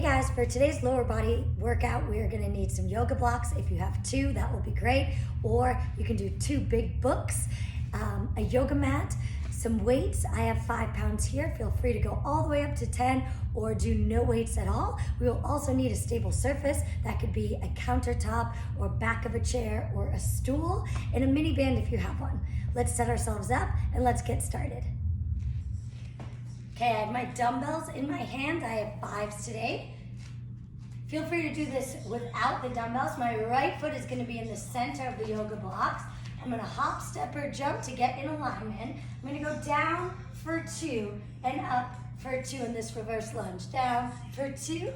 guys, for today's lower body workout, we are gonna need some yoga blocks. If you have two, that will be great. Or you can do two big books, a yoga mat, some weights. I have 5 pounds here. Feel free to go all the way up to 10 or do no weights at all. We will also need a stable surface. That could be a countertop or back of a chair or a stool, and a mini band if you have one. Let's set ourselves up and let's get started. Okay, I have my dumbbells in my hand. I have 5s today. Feel free to do this without the dumbbells. My right foot is gonna be in the center of the yoga blocks. I'm gonna hop, step, or jump to get in alignment. I'm gonna go down for 2 and up for 2 in this reverse lunge. Down for 2,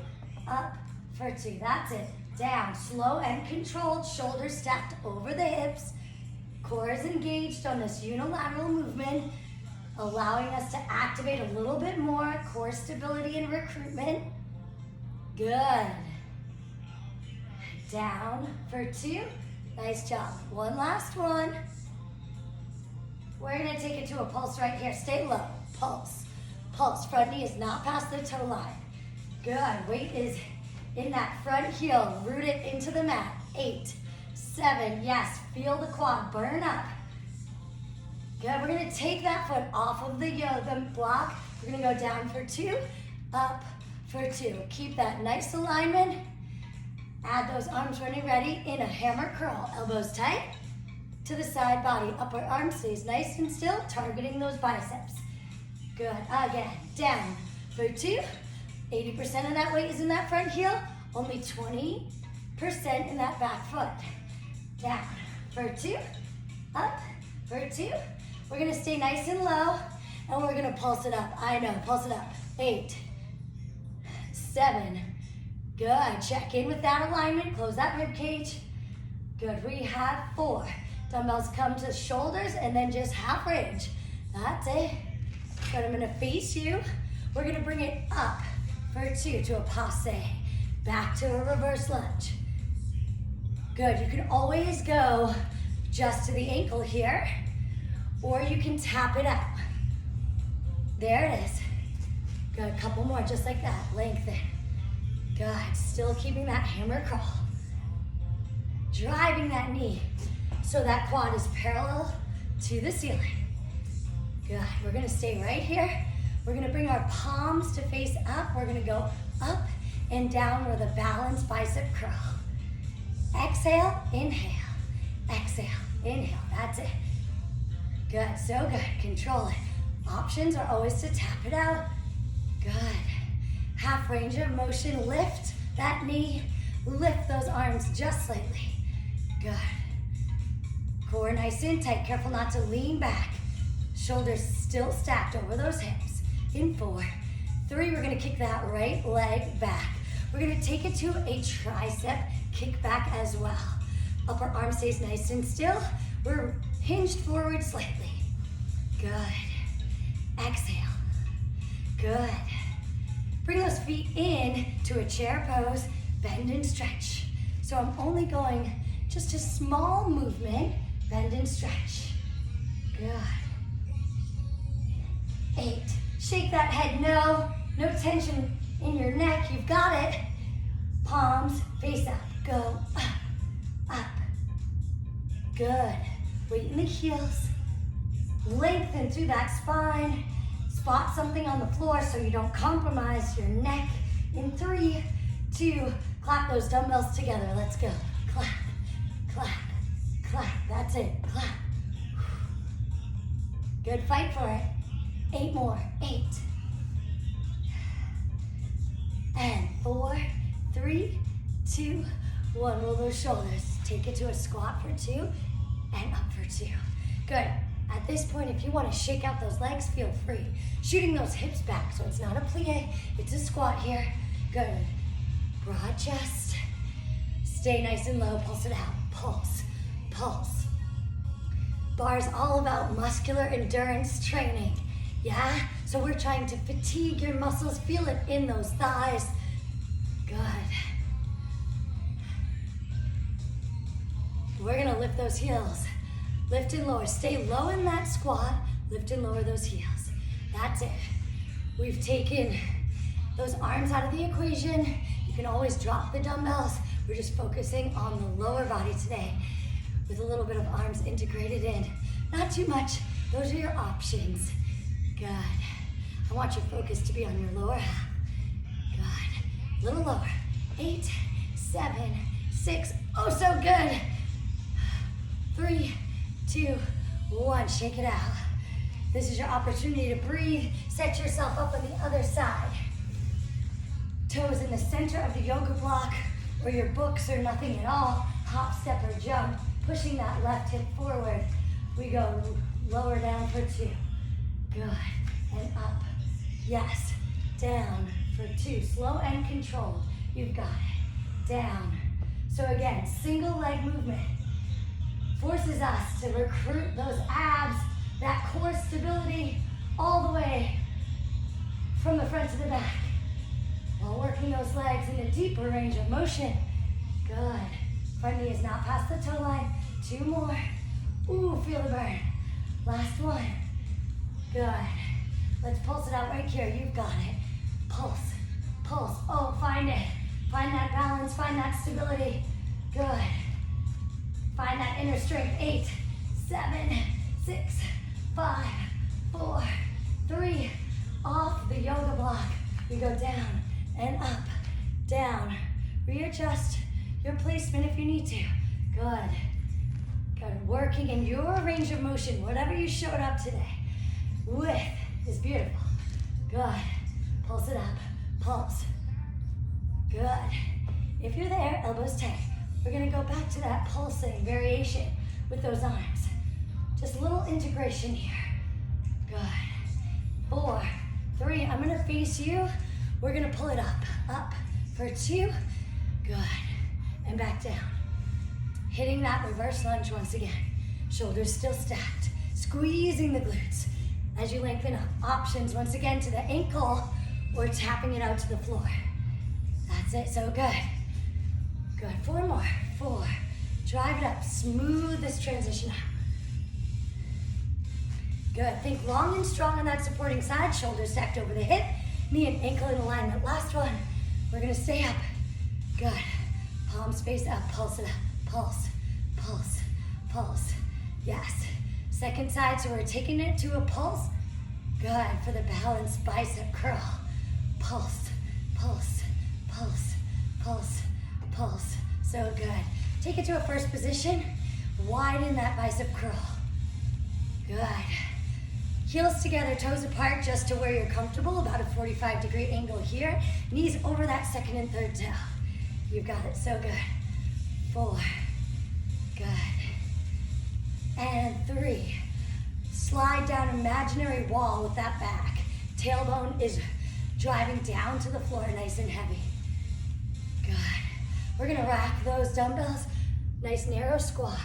up for 2. That's it. Down, slow and controlled, shoulders stacked over the hips. Core is engaged on this unilateral movement, allowing us to activate a little bit more core stability and recruitment. Good. Down for 2. Nice job. One last one. We're gonna take it to a pulse right here. Stay low. Pulse. Pulse. Front knee is not past the toe line. Good. Weight is in that front heel. Root it into the mat. 8, 7. Yes. Feel the quad burn up. Good. We're gonna take that foot off of the yoga block. We're gonna go down for 2, up for 2. Keep that nice alignment. Add those arms when you're ready in a hammer curl. Elbows tight to the side body. Upper arm stays nice and still, targeting those biceps. Good. Again, down for 2. 80% of that weight is in that front heel. Only 20% in that back foot. Down for 2, up for 2. We're gonna stay nice and low, and we're gonna pulse it up. I know, pulse it up. 8, 7. Good. Check in with that alignment. Close that rib cage. Good. We have 4. Dumbbells come to shoulders and then just half range. That's it. Good. I'm gonna face you. We're gonna bring it up for 2 to a passe. Back to a reverse lunge. Good. You can always go just to the ankle here, or you can tap it out. There it is. Good. A couple more just like that. Lengthen. Good. Still keeping that hammer crawl. Driving that knee so that quad is parallel to the ceiling. Good. We're gonna stay right here. We're gonna bring our palms to face up. We're gonna go up and down with a balanced bicep curl. Exhale, inhale. Exhale, inhale. That's it. Good. So good. Control it. Options are always to tap it out. Good. Half range of motion, lift that knee, lift those arms just slightly. Good. Core nice and tight, careful not to lean back. Shoulders still stacked over those hips. In 4, 3, we're gonna kick that right leg back. We're gonna take it to a tricep kick back as well. Upper arm stays nice and still. We're hinged forward slightly. Good. Exhale. Good. Bring those feet in to a chair pose, bend and stretch. So I'm only going just a small movement, bend and stretch. Good. 8, shake that head, no tension in your neck, you've got it. Palms face up, go up, up. Good. Weight in the heels, lengthen through that spine. Spot something on the floor so you don't compromise your neck. In 3, 2, clap those dumbbells together. Let's go. Clap, clap, clap. That's it. Clap. Good. Fight for it. 8 more. 8. And 4, 3, 2, 1. Roll those shoulders. Take it to a squat for 2 and up for 2. Good. At this point, if you want to shake out those legs, feel free. Shooting those hips back, so it's not a plie, it's a squat here. Good. Broad chest. Stay nice and low, pulse it out. Pulse, pulse. Barre's all about muscular endurance training, yeah? So we're trying to fatigue your muscles, feel it in those thighs. Good. We're gonna lift those heels. Lift and lower. Stay low in that squat. Lift and lower those heels. That's it. We've taken those arms out of the equation. You can always drop the dumbbells. We're just focusing on the lower body today with a little bit of arms integrated in. Not too much. Those are your options. Good. I want your focus to be on your lower half. Good. A little lower. 8, 7, 6. Oh, so good. 3, 2, 1. Shake it out. This is your opportunity to breathe. Set yourself up on the other side. Toes in the center of the yoga block, or your books or nothing at all. Hop, step, or jump. Pushing that left hip forward. We go lower down for 2. Good. And up. Yes. Down for 2. Slow and controlled. You've got it. Down. So again, single leg movement forces us to recruit those abs, that core stability all the way from the front to the back, while working those legs in a deeper range of motion. Good. Front knee is not past the toe line. 2 more. Ooh, feel the burn. Last one. Good. Let's pulse it out right here. You've got it. Pulse, pulse. Oh, find it. Find that balance, find that stability. Good. Find that inner strength. 8, 7, 6, 5, 4, 3. Off the yoga block. We go down and up, down. Readjust your placement if you need to. Good. Good. Working in your range of motion, whatever you showed up today with is beautiful. Good. Pulse it up. Pulse. Good. If you're there, elbows tight. We're gonna go back to that pulsing variation with those arms. Just a little integration here. Good. 4, 3, I'm gonna face you. We're gonna pull it up for 2. Good. And back down. Hitting that reverse lunge once again. Shoulders still stacked. Squeezing the glutes as you lengthen up. Options once again to the ankle or tapping it out to the floor. That's it, so good. Good, 4 more. 4, drive it up, smooth this transition out. Good, think long and strong on that supporting side, shoulders stacked over the hip, knee and ankle in alignment. Last one, we're gonna stay up. Good, palms face up, pulse it up, pulse, pulse, pulse. Yes, second side, so we're taking it to a pulse. Good, for the balanced bicep curl. Pulse, pulse, pulse, pulse, pulse. So good. Take it to a first position. Widen that bicep curl. Good. Heels together, toes apart, just to where you're comfortable. About a 45-degree angle here. Knees over that second and third toe. You've got it, so good. 4, good. And 3. Slide down imaginary wall with that back. Tailbone is driving down to the floor, nice and heavy. Good. We're gonna rack those dumbbells. Nice narrow squat.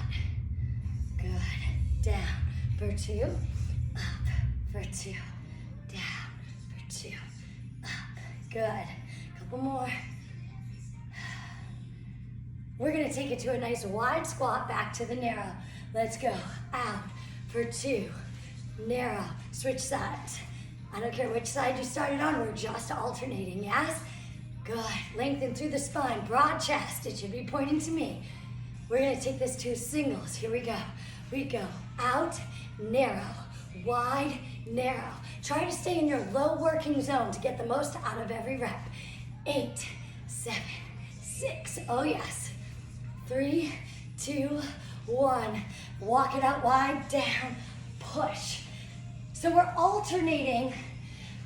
Good. Down for 2. Up for 2. Down for 2. Up. Good. Couple more. We're gonna take it to a nice wide squat, back to the narrow. Let's go. Out for 2. Narrow. Switch sides. I don't care which side you started on, we're just alternating, yes? Good. Lengthen through the spine, broad chest. It should be pointing to me. We're gonna take this to singles. Here we go. We go out, narrow, wide, narrow. Try to stay in your low working zone to get the most out of every rep. 8, 7, 6. Oh yes. 3, 2, 1. Walk it out wide, down, push. So we're alternating,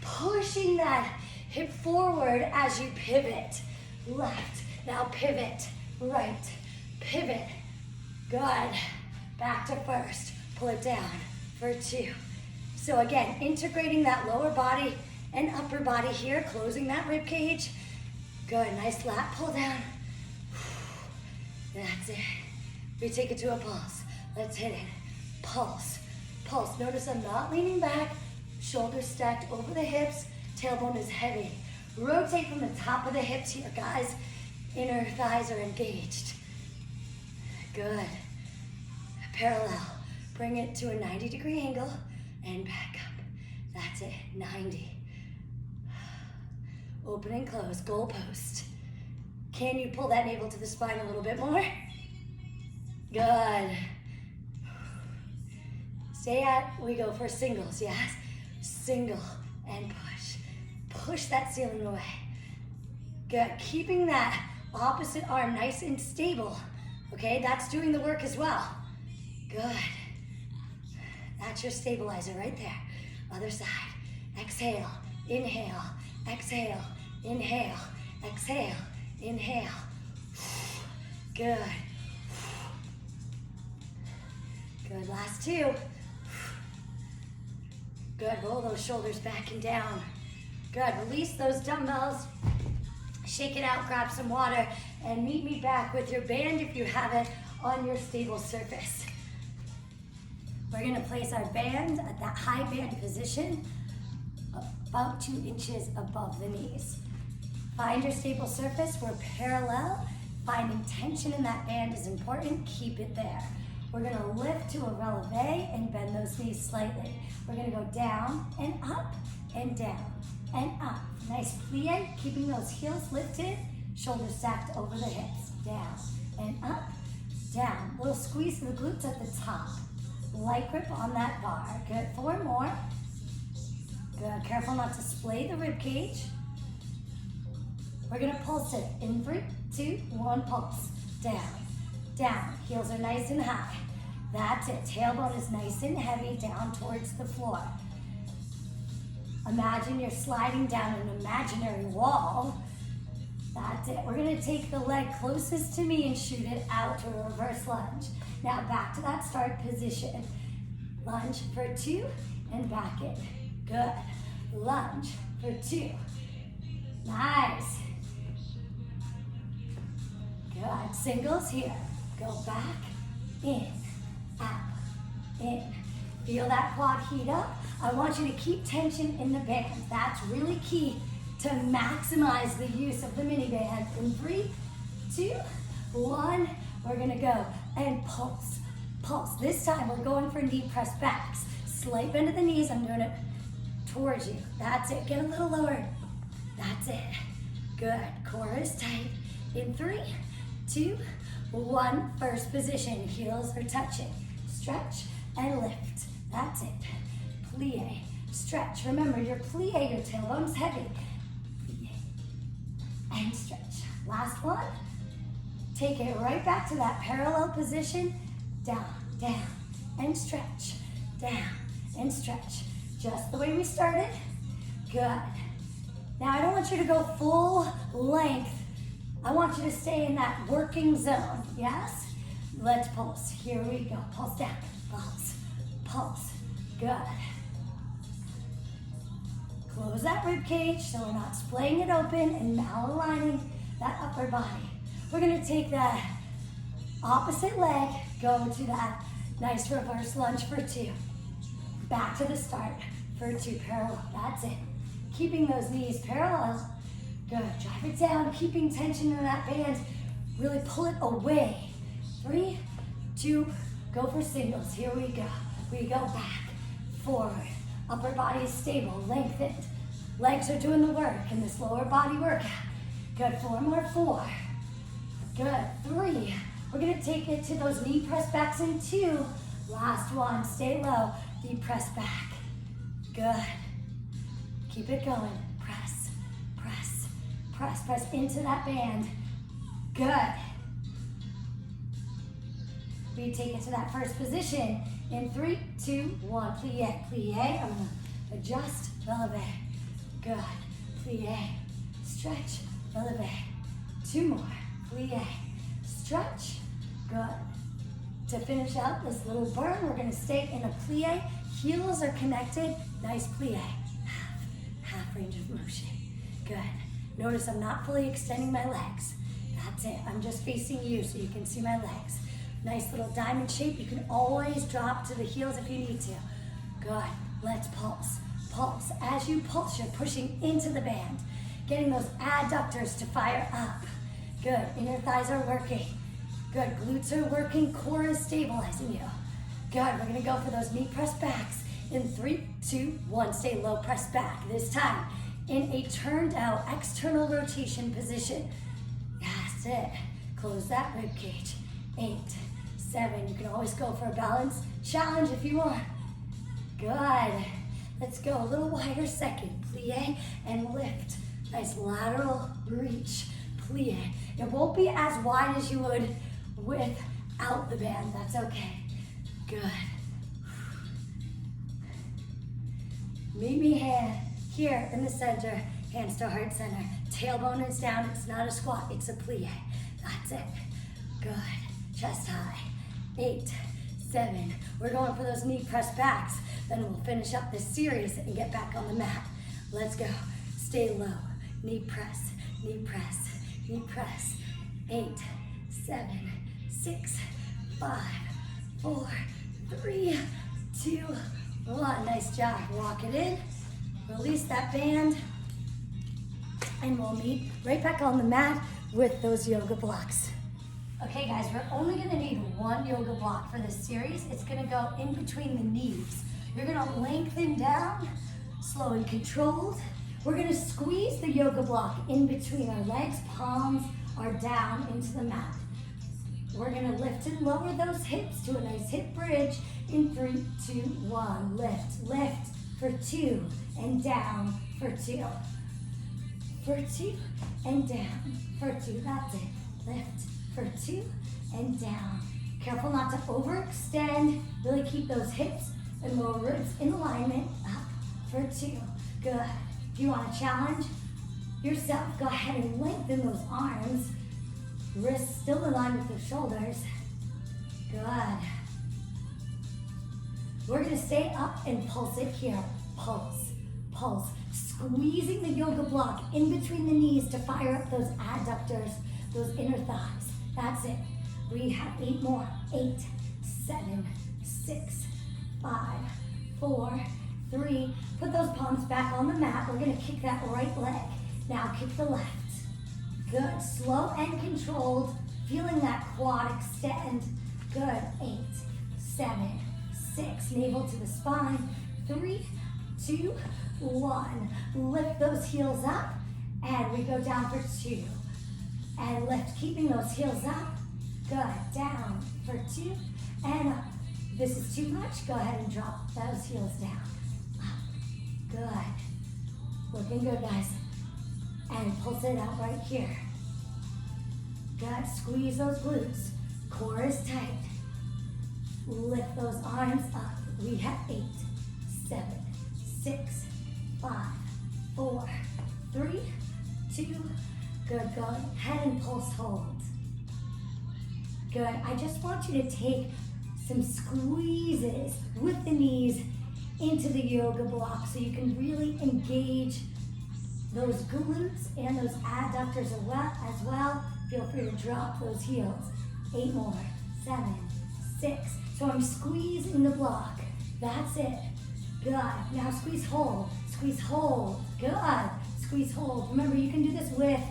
pushing that hip forward as you pivot. Left, now pivot, right, pivot. Good. Back to first, pull it down for 2. So again, integrating that lower body and upper body here, closing that rib cage. Good, nice lat pull down. That's it. We take it to a pulse. Let's hit it. Pulse. Pulse. Notice I'm not leaning back, shoulders stacked over the hips, tailbone is heavy. Rotate from the top of the hips here, guys. Inner thighs are engaged. Good. Parallel. Bring it to a 90-degree angle and back up. That's it, 90. Open and close, goal post. Can you pull that navel to the spine a little bit more? Good. Stay at, we go for singles, yes? Single and push. Push that ceiling away. Good, keeping that opposite arm nice and stable. Okay, that's doing the work as well. Good. That's your stabilizer right there. Other side. Exhale, inhale, exhale, inhale, exhale, inhale. Good. Good, last two. Good, roll those shoulders back and down. Good, release those dumbbells. Shake it out, grab some water, and meet me back with your band if you have it on your stable surface. We're gonna place our band at that high band position, about 2 inches above the knees. Find your stable surface, we're parallel. Finding tension in that band is important, keep it there. We're gonna lift to a releve and bend those knees slightly. We're gonna go down and up and down and up. Nice plie, keeping those heels lifted, shoulders stacked over the hips. Down and up, down. Little squeeze of the glutes at the top. Light grip on that bar. Good, 4 more. Good, careful not to splay the rib cage. We're gonna pulse it in 3, 2, 1, pulse. Down, down. Heels are nice and high. That's it. Tailbone is nice and heavy down towards the floor. Imagine you're sliding down an imaginary wall. That's it. We're gonna take the leg closest to me and shoot it out to a reverse lunge. Now back to that start position. Lunge for 2 and back in. Good. Lunge for 2. Nice. Good. Singles here. Go back, in, out, in. Feel that quad heat up. I want you to keep tension in the band. That's really key to maximize the use of the mini band. In 3, 2, 1, we're gonna go and pulse, pulse. This time we're going for knee press backs. Slight bend of the knees, I'm doing it towards you. That's it, get a little lower. That's it, good. Core is tight. In 3, 2, 1, first position. Heels are touching. Stretch and lift. That's it. Plie, stretch. Remember, your plie, your tailbone's heavy. Plie and stretch. Last one. Take it right back to that parallel position. Down, down, and stretch. Down, and stretch. Just the way we started. Good. Now, I don't want you to go full length. I want you to stay in that working zone, yes? Let's pulse. Here we go. Pulse down. Pulse. Pulse. Good. Close that rib cage so we're not splaying it open and malaligning that upper body. We're gonna take that opposite leg, go to that nice reverse lunge for 2. Back to the start for 2 parallel. That's it. Keeping those knees parallel. Good. Drive it down, keeping tension in that band. Really pull it away. 3, 2, go for singles. Here we go. We go back, forward. Upper body is stable, lengthened. Legs are doing the work in this lower body workout. Good, 4 more, 4. Good, 3. We're gonna take it to those knee press backs in 2. Last one, stay low, deep press back. Good. Keep it going. Press, press, press, press into that band. Good. We take it to that first position. In 3, 2, 1, plie, plie. I'm gonna adjust, releve. Good, plie, stretch, releve. 2 more, plie, stretch, good. To finish out this little burn, we're gonna stay in a plie. Heels are connected, nice plie. Half range of motion, good. Notice I'm not fully extending my legs. That's it, I'm just facing you so you can see my legs. Nice little diamond shape. You can always drop to the heels if you need to. Good. Let's pulse. Pulse. As you pulse, you're pushing into the band. Getting those adductors to fire up. Good. Inner thighs are working. Good. Glutes are working. Core is stabilizing you. Good. We're going to go for those knee press backs. In 3, 2, 1. Stay low. Press back. This time, in a turned out external rotation position. That's it. Close that rib cage. 8, 7. You can always go for a balance challenge if you want. Good. Let's go a little wider second. Plie and lift. Nice lateral reach. Plie. It won't be as wide as you would without the band. That's okay. Good. Meet me here in the center. Hands to heart center. Tailbone is down. It's not a squat. It's a plie. That's it. Good. Chest high. 8, 7. We're going for those knee press backs. Then we'll finish up this series and get back on the mat. Let's go. Stay low. Knee press. Knee press. Knee press. 8, 7, 6, 5, 4, 3, 2, 1. Nice job. Walk it in. Release that band. And we'll meet right back on the mat with those yoga blocks. Okay guys, we're only gonna need one yoga block for this series. It's gonna go in between the knees. You're gonna lengthen down, slow and controlled. We're gonna squeeze the yoga block in between our legs. Palms are down into the mat. We're gonna lift and lower those hips to a nice hip bridge in 3, 2, 1. Lift, lift for 2 and down for 2. For 2 and down for 2. That's it. Lift for 2 and down. Careful not to overextend. Really keep those hips and lower ribs in alignment. Up for 2. Good. If you want to challenge yourself, go ahead and lengthen those arms. Wrists still in line with the shoulders. Good. We're going to stay up and pulse it here. Pulse, pulse. Squeezing the yoga block in between the knees to fire up those adductors, those inner thighs. That's it. We have 8 more. 8, 7, 6, 5, 4, 3. Put those palms back on the mat. We're going to kick that right leg. Now kick the left. Good. Slow and controlled. Feeling that quad extend. Good. 8, 7, 6. Navel to the spine. 3, 2, 1. Lift those heels up. And we go down for 2. And lift. Keeping those heels up. Good. Down for 2. And up. If this is too much, go ahead and drop those heels down. Up. Good. Looking good, guys. And pulse it out right here. Good. Squeeze those glutes. Core is tight. Lift those arms up. We have 8, 7, 6, 5, 4, 3, 2. Good. Go ahead and pulse hold. Good. I just want you to take some squeezes with the knees into the yoga block so you can really engage those glutes and those adductors as well. Feel free to drop those heels. 8 more. 7, 6. So I'm squeezing the block. That's it. Good. Now squeeze hold. Squeeze hold. Good. Squeeze hold. Remember, you can do this with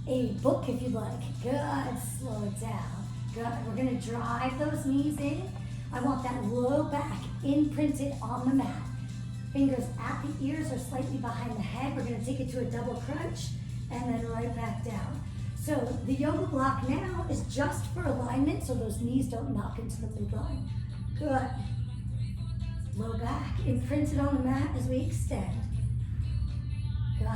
a book if you'd like. Good. Slow it down. Good. We're going to drive those knees in. I want that low back imprinted on the mat. Fingers at the ears or slightly behind the head. We're going to take it to a double crunch and then right back down. So the yoga block now is just for alignment so those knees don't knock into the midline. Good. Low back imprinted on the mat as we extend. Good.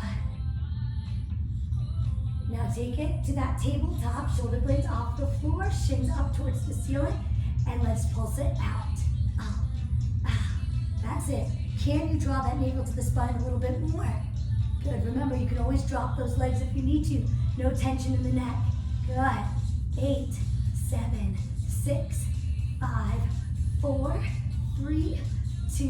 Now take it to that tabletop, shoulder blades off the floor, shins up towards the ceiling, and let's pulse it out. Out, out. That's it. Can you draw that navel to the spine a little bit more? Good. Remember, you can always drop those legs if you need to. No tension in the neck. Good. 8, 7, 6, 5, 4, 3, 2,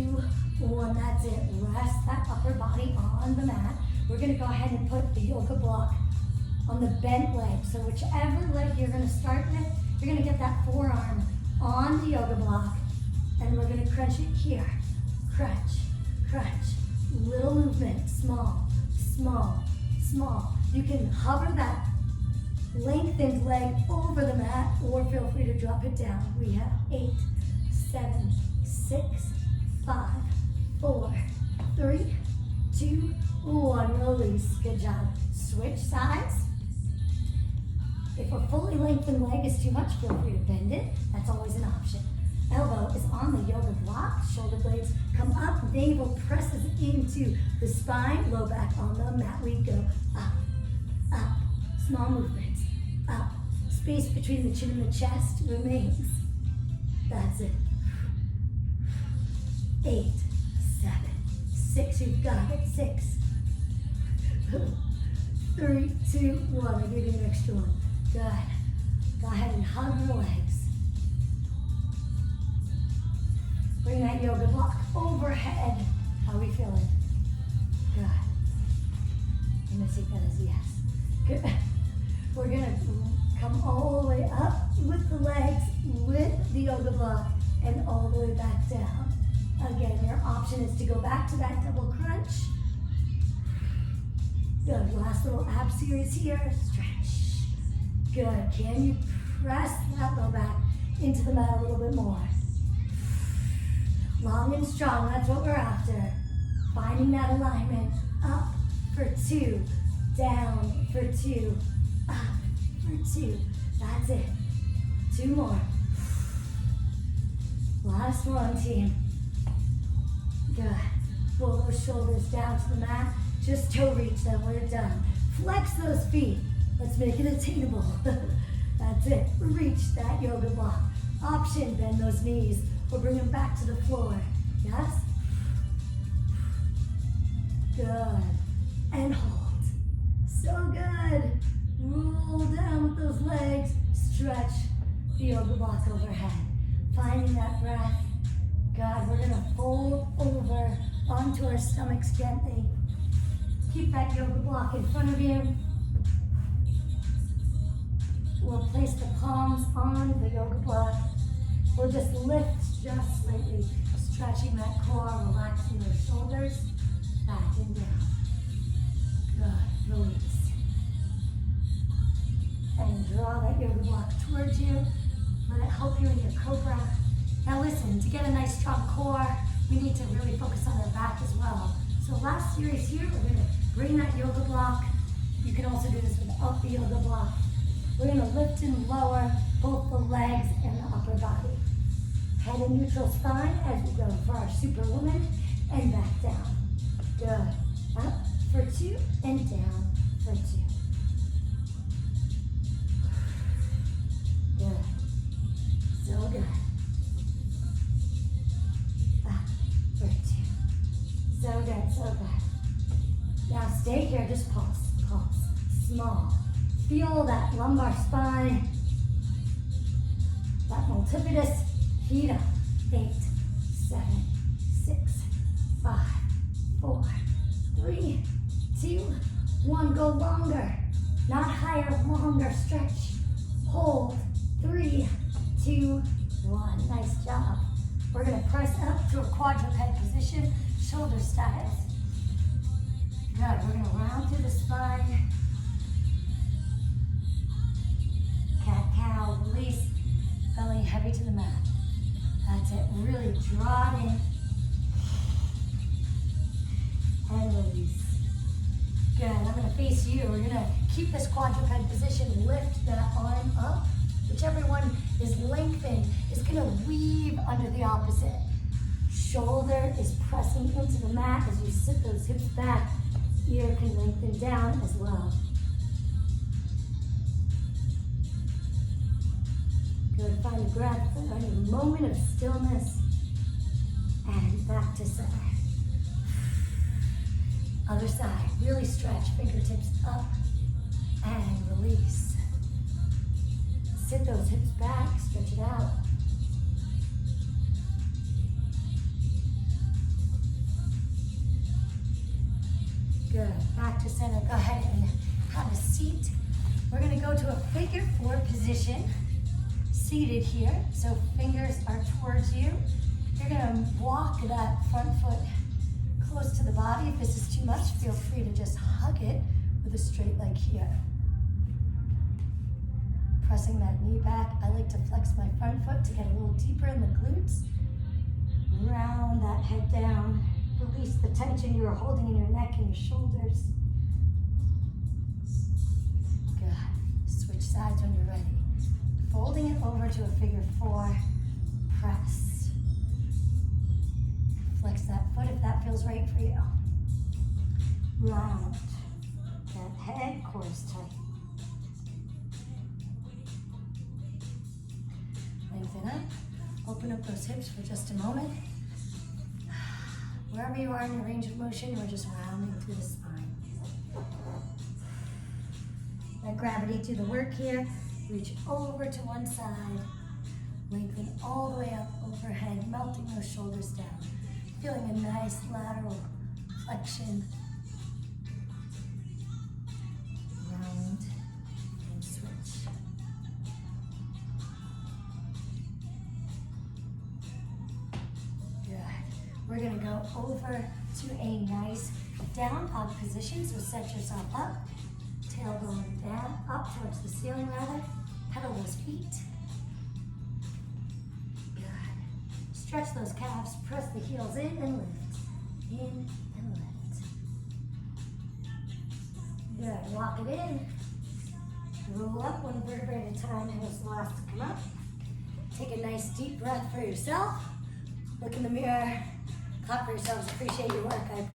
1. That's it. Rest that upper body on the mat. We're going to go ahead and put the yoga block on the bent leg. So whichever leg you're going to start with, you're going to get that forearm on the yoga block. And we're going to crunch it here. Crunch, crunch. Little movement. Small, small, small. You can hover that lengthened leg over the mat or feel free to drop it down. We have 8, 7, 6, 5, 4, 3, 2, 1, release. Good job. Switch sides. If a fully lengthened leg is too much, feel free to bend it. That's always an option. Elbow is on the yoga block. Shoulder blades come up. Navel presses into the spine. Low back on the mat. We go up, up. Small movements. Up. Space between the chin and the chest remains. That's it. 8, 7, 6. You've got it. 6, 3, 2, 1. I'll give you an extra one. Good. Go ahead and hug the legs. Bring that yoga block overhead. How are we feeling? Good. I'm going to take that as a yes. Good. We're going to come all the way up with the legs, with the yoga block, and all the way back down. Again, your option is to go back to that double crunch. Good. Last little ab series here. Stretch. Good. Can you press that low back into the mat a little bit more? Long and strong, that's what we're after. Finding that alignment. Up for 2, down for 2, up for 2. That's it. 2 more. Last one, team. Good. Pull those shoulders down to the mat. Just toe reach them, we're done. Flex those feet. Let's make it attainable. That's it. Reach that yoga block. Option, bend those knees or bring them back to the floor. Yes? Good. And hold. So good. Roll down with those legs. Stretch the yoga block overhead. Finding that breath. God, we're going to fold over onto our stomachs gently. Keep that yoga block in front of you. We'll place the palms on the yoga block. We'll just lift just slightly, stretching that core, relaxing those shoulders, back and down. Good, release. And draw that yoga block towards you. Let it help you in your cobra. Now listen, to get a nice strong core, we need to really focus on our back as well. So last series here, we're gonna bring that yoga block. You can also do this without the yoga block. We're going to lift and lower both the legs and the upper body. Head in neutral spine as we go for our superwoman and back down. Good. Up for 2 and down for 2. Good. So good. Up for 2. So good, so good. Now stay here, just pulse, pulse. Small. Feel that lumbar spine, that multifidus, feet up. 8, 7, 6, 5, 4, 3, 2, 1. Go longer, not higher, longer. Stretch, hold. 3, 2, 1. Nice job. We're going to press up to a quadruped position, shoulder styles. Good. We're going to round through the spine. Cat-cow, release, belly heavy to the mat. That's it, really draw it in. And release. Good, I'm gonna face you. We're gonna keep this quadruped position, lift that arm up. Whichever one is lengthened is gonna weave under the opposite. Shoulder is pressing into the mat as you sit those hips back. Ear can lengthen down as well. Good, find a breath, find a moment of stillness, and back to center. Other side, really stretch, fingertips up, and release. Sit those hips back, stretch it out. Good, back to center, go ahead and have a seat. We're gonna go to a figure 4 position. Seated here, so fingers are towards you. You're gonna walk that front foot close to the body. If this is too much, feel free to just hug it with a straight leg here. Pressing that knee back. I like to flex my front foot to get a little deeper in the glutes. Round that head down Release the tension you are holding in your neck and your shoulders. Good. Switch sides when you're ready. Folding it over to a figure 4. Press. Flex that foot if that feels right for you. Round. That head, core is tight. Lengthen up. Open up those hips for just a moment. Wherever you are in your range of motion, we're just rounding through the spine. Let gravity do the work here. Reach over to one side. Lengthen all the way up overhead, melting those shoulders down. Feeling a nice lateral flexion. Round and switch. Good. We're gonna go over to a nice down dog position. So set yourself up, tailbone down, up towards the ceiling rather. Pedal those feet. Good. Stretch those calves, press the heels in and lift. In and lift. Good. Lock it in. Roll up one vertebrae at a time. Heels the last to come up. Take a nice deep breath for yourself. Look in the mirror. Clap for yourselves. Appreciate your work.